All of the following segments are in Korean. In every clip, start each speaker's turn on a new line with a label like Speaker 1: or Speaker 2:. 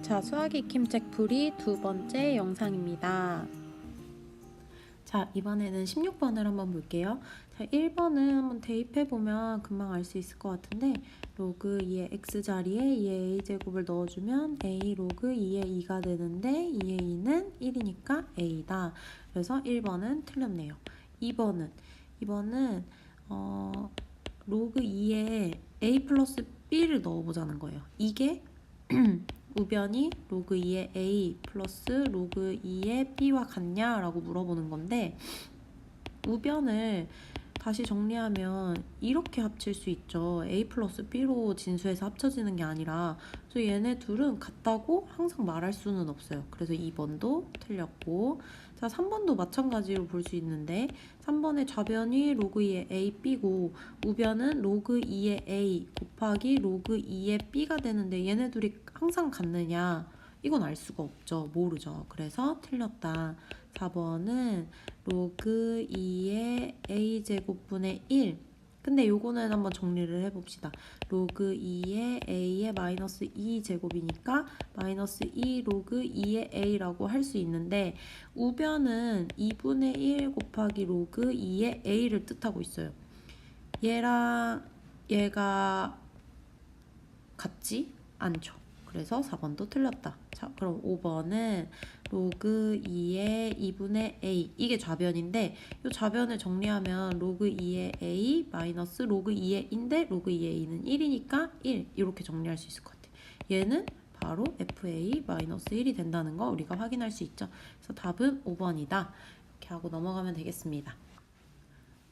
Speaker 1: 자, 수학 익힘책 풀이 두 번째 영상입니다. 자, 이번에는 16번을 한번 볼게요. 자, 1번은 한번 대입해보면 금방 알 수 있을 것 같은데 로그 2의 x 자리에 2의 a제곱을 넣어주면 a 로그 2의 2가 되는데 2의 2는 1이니까 a다. 그래서 1번은 틀렸네요. 2번은 로그 2에 a 플러스 b를 넣어보자는 거예요. 이게 우변이 로그 2의 a 플러스 로그 2의 b와 같냐라고 물어보는 건데, 우변을 다시 정리하면 이렇게 합칠 수 있죠. a 플러스 b로 진수해서 합쳐지는 게 아니라, 그래서 얘네 둘은 같다고 항상 말할 수는 없어요. 그래서 2번도 틀렸고, 자, 3번도 마찬가지로 볼 수 있는데 3번의 좌변이 로그 2의 a b고 우변은 로그 2의 a 곱하기 로그 2의 b가 되는데 얘네 둘이 항상 같느냐? 이건 알 수가 없죠. 모르죠. 그래서 틀렸다. 4번은 로그 2의 a제곱분의 1. 근데 요거는 한번 정리를 해봅시다. 로그 2의 a의 마이너스 2제곱이니까 마이너스 2 로그 2의 a라고 할 수 있는데, 우변은 2분의 1 곱하기 로그 2의 a를 뜻하고 있어요. 얘랑 얘가 같지 않죠. 그래서 4번도 틀렸다. 자, 그럼 5번은 로그 2의 2분의 a, 이게 좌변인데 이 좌변을 정리하면 로그 2의 a 마이너스 로그 2의 in데 로그 2의 a는 1이니까 1 이렇게 정리할 수 있을 것 같아요. 얘는 바로 fa 마이너스 1이 된다는 거 우리가 확인할 수 있죠. 그래서 답은 5번이다. 이렇게 하고 넘어가면 되겠습니다.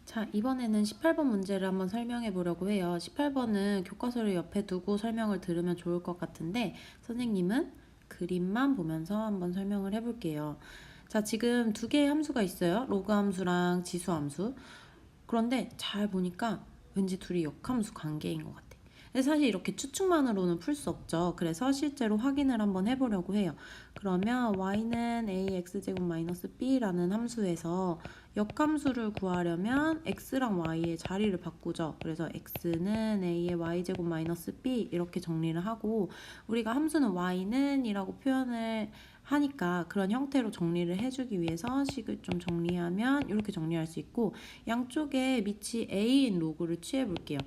Speaker 1: 자, 이번에는 18번 문제를 한번 설명해 보려고 해요. 18번은 교과서를 옆에 두고 설명을 들으면 좋을 것 같은데 선생님은 그림만 보면서 한번 설명을 해볼게요. 자, 지금 두 개의 함수가 있어요. 로그 함수랑 지수 함수. 그런데 잘 보니까 왠지 둘이 역함수 관계인 것 같아요. 근데 사실 이렇게 추측만으로는 풀 수 없죠. 그래서 실제로 확인을 한번 해보려고 해요. 그러면 y는 ax제곱 마이너스 b라는 함수에서 역함수를 구하려면 x랑 y의 자리를 바꾸죠. 그래서 x는 a의 y제곱 마이너스 b 이렇게 정리를 하고, 우리가 함수는 y는 이라고 표현을 하니까 그런 형태로 정리를 해주기 위해서 식을 좀 정리하면 이렇게 정리할 수 있고, 양쪽에 밑이 a인 로그를 취해 볼게요.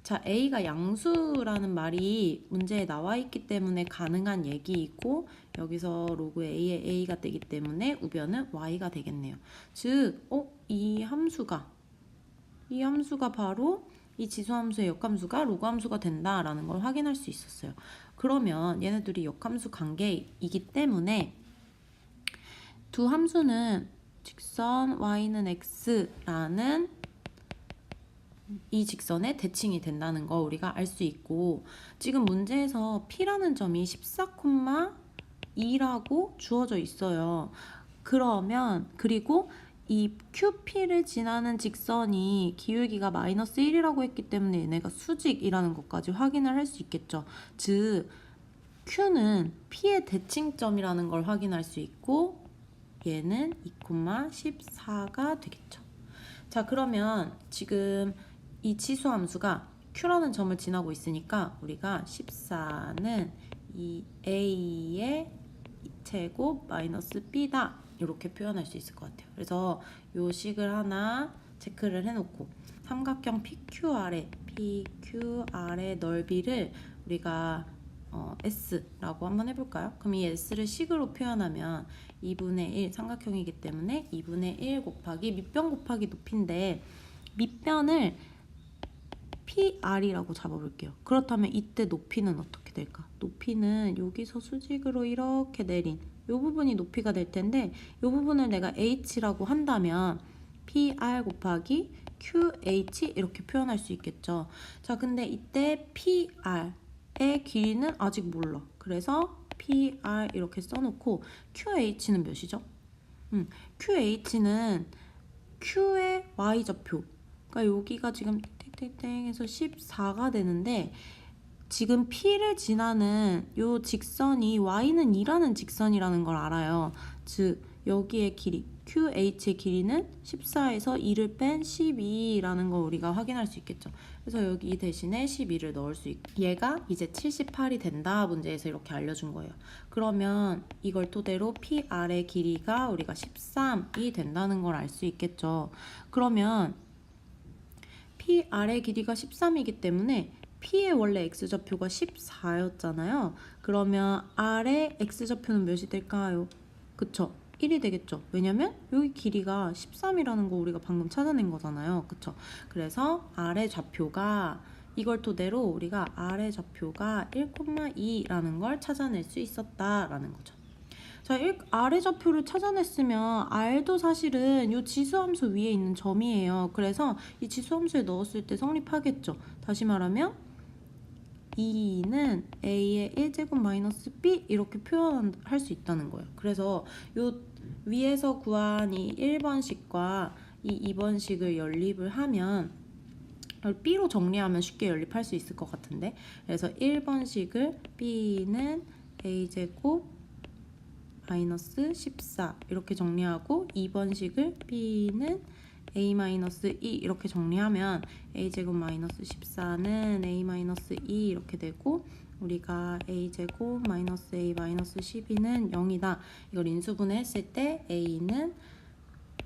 Speaker 1: 자, a가 양수라는 말이 문제에 나와 있기 때문에 가능한 얘기이고, 여기서 로그 a의 a가 되기 때문에 우변은 y가 되겠네요. 즉, 이 함수가 바로 이 지수함수의 역함수가 로그 함수가 된다라는 걸 확인할 수 있었어요. 그러면 얘네들이 역함수 관계이기 때문에 두 함수는 직선 y는 x라는 이 직선의 대칭이 된다는 거 우리가 알 수 있고, 지금 문제에서 P라는 점이 14,2라고 주어져 있어요. 그리고 이 QP를 지나는 직선이 기울기가 마이너스 1이라고 했기 때문에 얘네가 수직이라는 것까지 확인을 할 수 있겠죠. 즉 Q는 P의 대칭점이라는 걸 확인할 수 있고 얘는 2,14가 되겠죠. 자, 그러면 지금 이 지수 함수가 q라는 점을 지나고 있으니까 우리가 14는 이 a의 제곱 마이너스 b다 이렇게 표현할 수 있을 것 같아요. 그래서 요 식을 하나 체크를 해놓고 삼각형 PQR의 넓이를 우리가 S라고 한번 해볼까요? 그럼 이 S를 식으로 표현하면 2분의 1 삼각형이기 때문에 2분의 1 곱하기 밑변 곱하기 높이인데, 밑변을 PR이라고 잡아볼게요. 그렇다면 이때 높이는 어떻게 될까? 높이는 여기서 수직으로 이렇게 내린 이 부분이 높이가 될 텐데, 이 부분을 내가 H라고 한다면 PR 곱하기 QH 이렇게 표현할 수 있겠죠. 자, 근데 이때 PR의 길이는 아직 몰라. 그래서 PR 이렇게 써놓고 QH는 몇이죠? QH는 Q의 Y좌표. 그러니까 여기가 지금 땡땡땡해서 14가 되는데, 지금 P를 지나는 요 직선이 Y는 2라는 직선이라는 걸 알아요. 즉 여기의 길이 QH 길이는 14에서 2를 뺀 12라는 걸 우리가 확인할 수 있겠죠. 그래서 여기 대신에 12를 넣을 수 있고 얘가 이제 78이 된다 문제에서 이렇게 알려준 거예요. 그러면 이걸 토대로 PR의 길이가 우리가 13이 된다는 걸 알 수 있겠죠. 그러면 PR의 길이가 13이기 때문에 P의 원래 X좌표가 14였잖아요. 그러면 R의 X좌표는 몇이 될까요? 그쵸? 1이 되겠죠. 왜냐면 여기 길이가 13이라는 거 우리가 방금 찾아낸 거잖아요. 그쵸? 그래서 R의 좌표가 이걸 토대로 우리가 R의 좌표가 1,2라는 걸 찾아낼 수 있었다라는 거죠. 자, R의 좌표를 찾아냈으면 R도 사실은 이 지수함수 위에 있는 점이에요. 그래서 이 지수함수에 넣었을 때 성립하겠죠. 다시 말하면 2는 A의 1제곱 마이너스 B 이렇게 표현할 수 있다는 거예요. 그래서 요 위에서 구한 이 1번식과 이 2번식을 연립을 하면 B로 정리하면 쉽게 연립할 수 있을 것 같은데 그래서 1번식을 B는 A제곱 마이너스 14 이렇게 정리하고 2번식을 B는 A-2 이렇게 정리하면 A제곱 마이너스 14는 A-2 이렇게 되고 우리가 A제곱 마이너스 A 마이너스 12는 0이다. 이걸 인수분해 했을 때 A는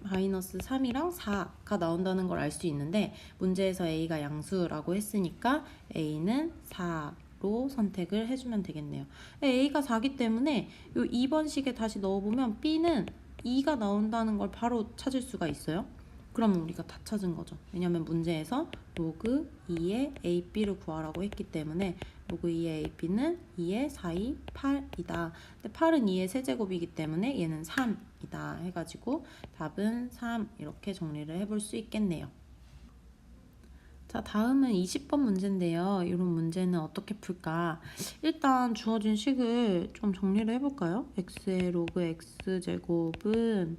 Speaker 1: 마이너스 3이랑 4가 나온다는 걸 알 수 있는데 문제에서 A가 양수라고 했으니까 A는 4로 선택을 해주면 되겠네요. A가 4기 때문에 이 2번식에 다시 넣어보면 B는 2가 나온다는 걸 바로 찾을 수가 있어요. 그러면 우리가 다 찾은 거죠. 왜냐면 문제에서 로그 2의 AB를 구하라고 했기 때문에 로그 2의 AB는 2의 4이 8이다. 근데 8은 2의 세제곱이기 때문에 얘는 3이다 해가지고 답은 3 이렇게 정리를 해볼 수 있겠네요. 자, 다음은 20번 문제인데요. 이런 문제는 어떻게 풀까? 일단 주어진 식을 좀 정리를 해볼까요? x의 로그 x제곱은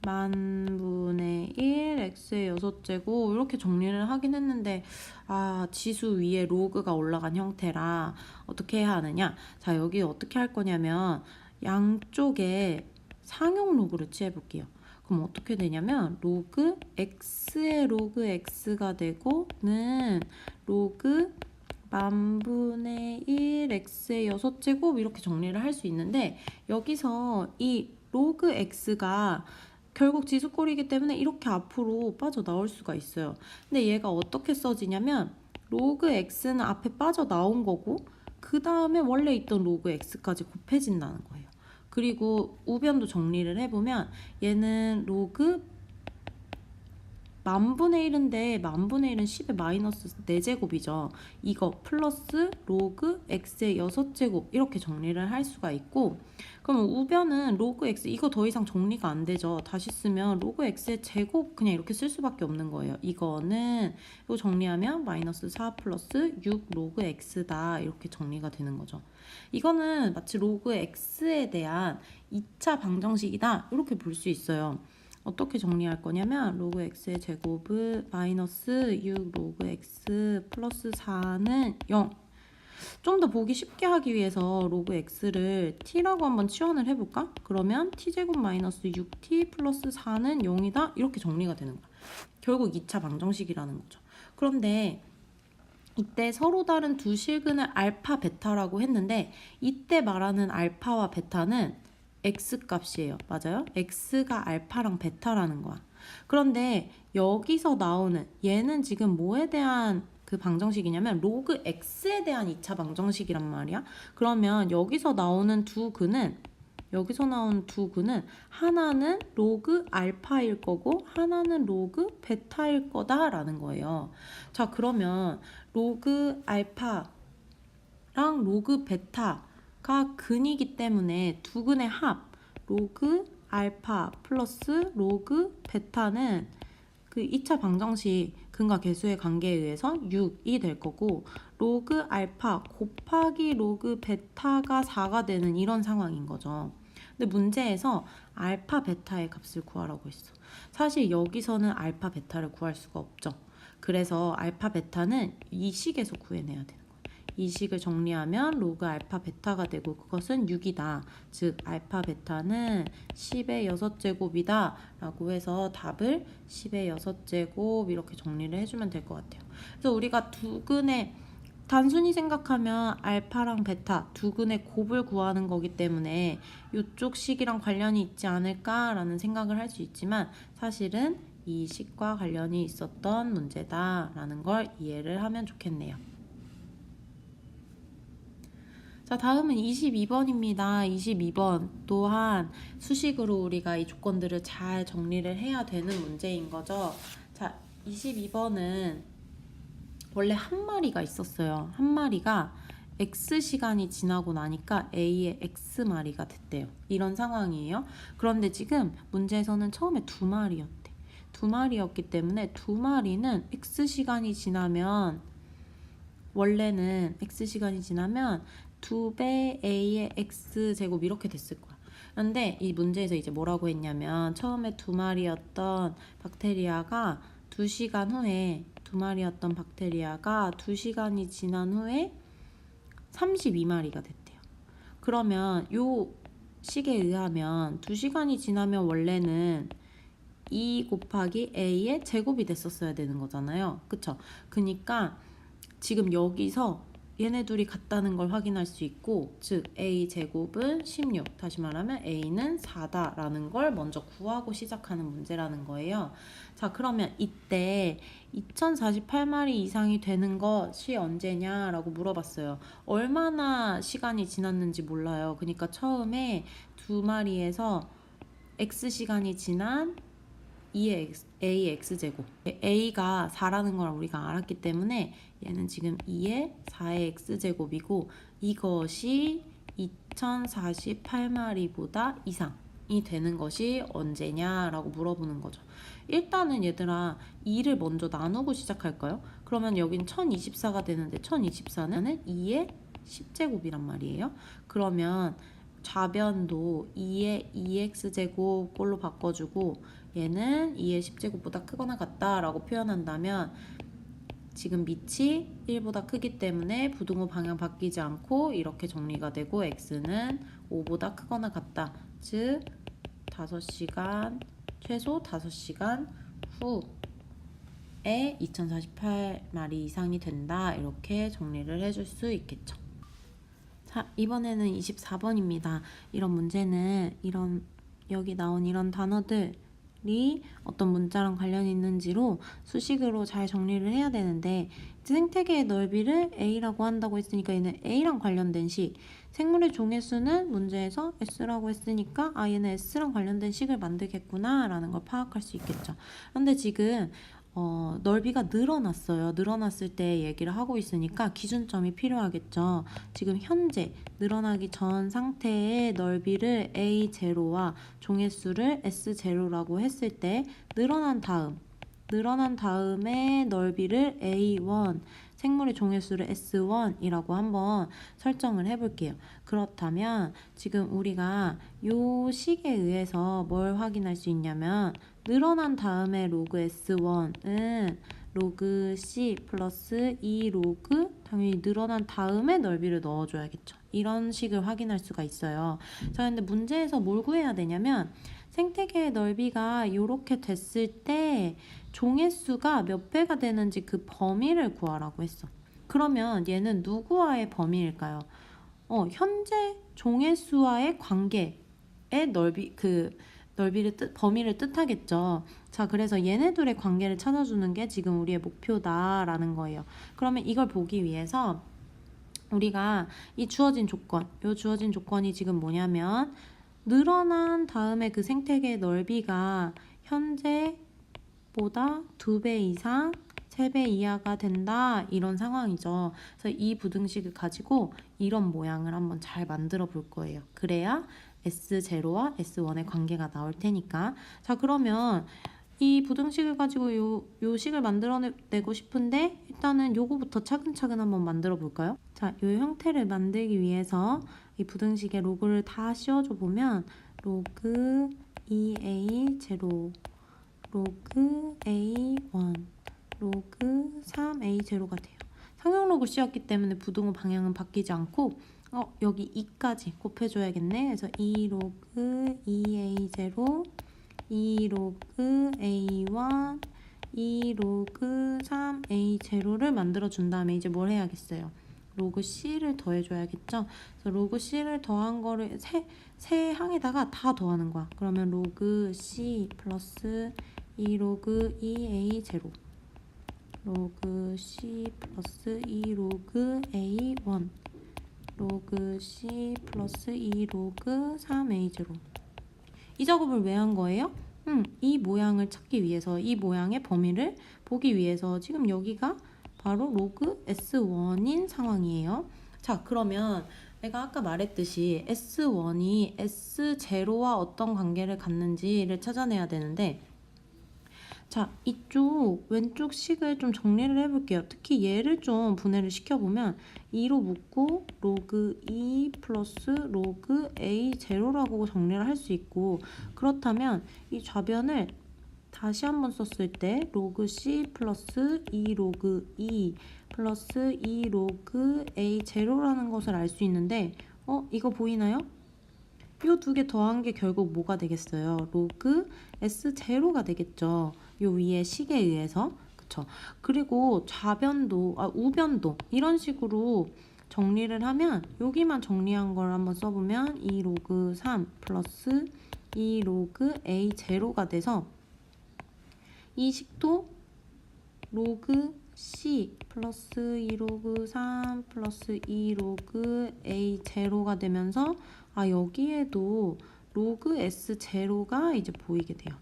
Speaker 1: 만분의 1, x의 6제곱 이렇게 정리를 하긴 했는데 지수 위에 로그가 올라간 형태라 어떻게 해야 하느냐? 자, 여기 어떻게 할 거냐면 양쪽에 상용 로그를 취해볼게요. 그럼 어떻게 되냐면 로그 x의 로그 x가 되고는 로그 만분의 1 x의 6제곱 이렇게 정리를 할 수 있는데 여기서 이 로그 x가 결국 지수꼴이기 때문에 이렇게 앞으로 빠져나올 수가 있어요. 근데 얘가 어떻게 써지냐면 로그 x는 앞에 빠져나온 거고 그 다음에 원래 있던 로그 x까지 곱해진다는 거예요. 그리고 우변도 정리를 해보면 얘는 로그 만분의 1인데 만분의 1은 10의 마이너스 4제곱이죠. 이거 플러스 로그 x의 6제곱 이렇게 정리를 할 수가 있고 그럼 우변은 로그 x 이거 더 이상 정리가 안 되죠. 다시 쓰면 로그 x의 제곱 그냥 이렇게 쓸 수밖에 없는 거예요. 이거는 이거 정리하면 마이너스 4 플러스 6 로그 x다 이렇게 정리가 되는 거죠. 이거는 마치 로그 x에 대한 2차 방정식이다 이렇게 볼 수 있어요. 어떻게 정리할 거냐면 로그 x의 제곱은 마이너스 6 로그 x 플러스 4는 0. 좀 더 보기 쉽게 하기 위해서 로그 x를 t라고 한번 치환을 해볼까? 그러면 t제곱 마이너스 6t 플러스 4는 0이다 이렇게 정리가 되는 거야. 결국 2차 방정식이라는 거죠. 그런데 이때 서로 다른 두 실근을 알파, 베타라고 했는데 이때 말하는 알파와 베타는 x값이에요. 맞아요? x가 알파랑 베타라는 거야. 그런데 여기서 나오는 얘는 지금 뭐에 대한 그 방정식이냐면 로그 x에 대한 2차 방정식이란 말이야. 그러면 여기서 나오는 두 근은 하나는 로그 알파일 거고 하나는 로그 베타일 거다라는 거예요. 자, 그러면 로그 알파랑 로그 베타가 근이기 때문에 두 근의 합 로그 알파 플러스 로그 베타는 그 2차 방정식 근과 계수의 관계에 의해서 6이 될 거고 로그 알파 곱하기 로그 베타가 4가 되는 이런 상황인 거죠. 근데 문제에서 알파 베타의 값을 구하라고 했어. 사실 여기서는 알파 베타를 구할 수가 없죠. 그래서 알파 베타는 이 식에서 구해내야 되는 거예요. 이 식을 정리하면 로그 알파 베타가 되고 그것은 6이다. 즉 알파 베타는 10의 6제곱이다 라고 해서 답을 10의 6제곱 이렇게 정리를 해주면 될 것 같아요. 그래서 우리가 두근의 단순히 생각하면 알파랑 베타 두근의 곱을 구하는 거기 때문에 이쪽 식이랑 관련이 있지 않을까라는 생각을 할 수 있지만 사실은 이 식과 관련이 있었던 문제다라는 걸 이해를 하면 좋겠네요. 자, 다음은 22번입니다. 22번 또한 수식으로 우리가 이 조건들을 잘 정리를 해야 되는 문제인 거죠. 자, 22번은 원래 한 마리가 있었어요. 한 마리가 X시간이 지나고 나니까 A의 X마리가 됐대요. 이런 상황이에요. 그런데 지금 문제에서는 처음에 두 마리였대. 두 마리였기 때문에 두 마리는 X시간이 지나면 원래는 X시간이 지나면 2배 A의 X제곱 이렇게 됐을 거야. 그런데 이 문제에서 이제 뭐라고 했냐면 처음에 두 마리였던 박테리아가 2시간 후에 두 마리였던 박테리아가 2시간이 지난 후에 32마리가 됐대요. 그러면 요 식에 의하면 2시간이 지나면 원래는 2 곱하기 A의 제곱이 됐었어야 되는 거잖아요. 그쵸? 그러니까 지금 여기서 얘네 둘이 같다는 걸 확인할 수 있고 즉 A제곱은 16 다시 말하면 A는 4다 라는 걸 먼저 구하고 시작하는 문제라는 거예요. 자, 그러면 이때 2048마리 이상이 되는 것이 언제냐 라고 물어봤어요. 얼마나 시간이 지났는지 몰라요. 그러니까 처음에 두 마리에서 X시간이 지난 2의 A의 X제곱 A가 4라는 걸 우리가 알았기 때문에 얘는 지금 2의 4의 X제곱이고 이것이 2048마리보다 이상이 되는 것이 언제냐라고 물어보는 거죠. 일단은 얘들아 2를 먼저 나누고 시작할까요? 그러면 여긴 1024가 되는데 1024는 2의 10제곱이란 말이에요. 그러면 좌변도 2의 2x제곱 꼴로 바꿔주고 얘는 2의 10제곱보다 크거나 같다라고 표현한다면 지금 밑이 1보다 크기 때문에 부등호 방향 바뀌지 않고 이렇게 정리가 되고 x는 5보다 크거나 같다. 즉 5시간 최소 5시간 후에 2048마리 이상이 된다. 이렇게 정리를 해줄 수 있겠죠. 자, 이번에는 24번입니다. 이런 문제는 여기 나온 이런 단어들이 어떤 문자랑 관련이 있는지로 수식으로 잘 정리를 해야 되는데 생태계의 넓이를 A라고 한다고 했으니까 얘는 A랑 관련된 식, 생물의 종의수는 문제에서 S라고 했으니까 얘는 S랑 관련된 식을 만들겠구나 라는 걸 파악할 수 있겠죠. 그런데 지금 넓이가 늘어났어요. 늘어났을 때 얘기를 하고 있으니까 기준점이 필요하겠죠. 지금 현재 늘어나기 전 상태의 넓이를 A0와 종의수를 S0라고 했을 때 늘어난 다음에 넓이를 A1, 생물의 종의수를 S1이라고 한번 설정을 해볼게요. 그렇다면 지금 우리가 요 식에 의해서 뭘 확인할 수 있냐면 늘어난 다음에 로그 S1은 로그 C 플러스 2 로그 당연히 늘어난 다음에 넓이를 넣어줘야겠죠. 이런 식을 확인할 수가 있어요. 자, 근데 문제에서 뭘 구해야 되냐면 생태계의 넓이가 이렇게 됐을 때 종의수가 몇 배가 되는지 그 범위를 구하라고 했어. 그러면 얘는 누구와의 범위일까요? 현재 종의수와의 관계의 범위를 뜻하겠죠. 자, 그래서 얘네들의 관계를 찾아주는 게 지금 우리의 목표다라는 거예요. 그러면 이걸 보기 위해서 우리가 이 주어진 조건이 지금 뭐냐면 늘어난 다음에 그 생태계의 넓이가 현재보다 2배 이상 3배 이하가 된다 이런 상황이죠. 그래서 이 부등식을 가지고 이런 모양을 한번 잘 만들어 볼 거예요. 그래야 S0와 S1의 관계가 나올 테니까. 자, 그러면 이 부등식을 가지고 요 식을 만들어내고 싶은데 일단은 요거부터 차근차근 한번 만들어 볼까요? 자, 요 형태를 만들기 위해서 이 부등식에 로그를 다 씌워줘 보면 로그 2A0, 로그 A1, 로그 3A0가 돼요. 상용 로그 C였기 때문에 부등호 방향은 바뀌지 않고 여기 2까지 곱해줘야겠네. 그래서 2 로그 2A0, 2 로그 A1, 2 로그 3A0를 만들어준 다음에 이제 뭘 해야겠어요? 로그 C를 더해줘야겠죠? 그래서 로그 C를 더한 거를 세 항에다가 다 더하는 거야. 그러면 로그 C 플러스 2 로그 2A0, 로그 C 플러스 2 로그 A1, 로그 C 플러스 2 로그 3A0. 이 작업을 왜 한 거예요? 이 모양을 찾기 위해서, 이 모양의 범위를 보기 위해서 지금 여기가 바로 로그 S1인 상황이에요. 자, 그러면 내가 아까 말했듯이 S1이 S0와 어떤 관계를 갖는지를 찾아내야 되는데, 자, 이쪽 왼쪽 식을 좀 정리를 해볼게요. 특히 얘를 좀 분해를 시켜보면 2로 묶고 로그 2 플러스 로그 A0라고 정리를 할 수 있고, 그렇다면 이 좌변을 다시 한번 썼을 때 로그 C 플러스 2 로그 2 플러스 2 로그 A0라는 것을 알 수 있는데 이거 보이나요? 이 두 개 더한 게 결국 뭐가 되겠어요? 로그 S0가 되겠죠. 요 위에 식에 의해서. 그쵸? 그리고 좌변도, 우변도 이런 식으로 정리를 하면 여기만 정리한 걸 한번 써보면 2 로그 3 플러스 2 로그 A0가 돼서 이 식도 로그 C 플러스 2 로그 3 플러스 2 로그 A0가 되면서 여기에도 로그 S0가 이제 보이게 돼요.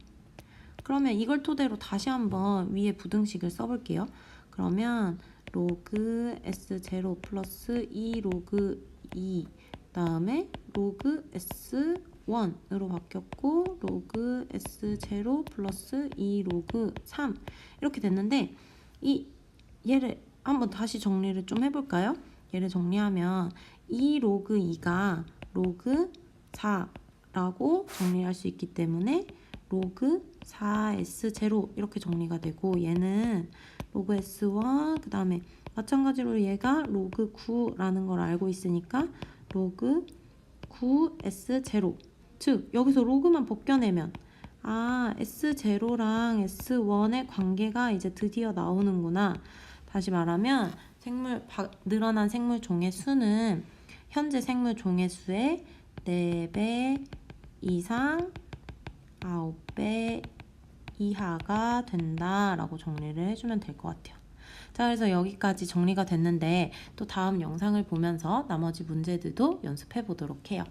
Speaker 1: 그러면 이걸 토대로 다시 한번 위에 부등식을 써볼게요. 그러면 로그 S0 플러스 2 로그 2 다음에 로그 S1으로 바뀌었고 로그 S0 플러스 2 로그 3 이렇게 됐는데 얘를 한번 다시 정리를 좀 해볼까요? 얘를 정리하면 2 로그 2가 로그 4라고 정리할 수 있기 때문에 로그 4S0 이렇게 정리가 되고, 얘는 로그 S1, 그 다음에 마찬가지로 얘가 로그 9라는 걸 알고 있으니까 로그 9S0. 즉 여기서 로그만 벗겨내면 S0랑 S1의 관계가 이제 드디어 나오는구나. 다시 말하면 늘어난 생물 종의 수는 현재 생물 종의 수의 4배 이상 9배 이하가 된다라고 정리를 해주면 될 것 같아요. 자, 그래서 여기까지 정리가 됐는데 또 다음 영상을 보면서 나머지 문제들도 연습해 보도록 해요.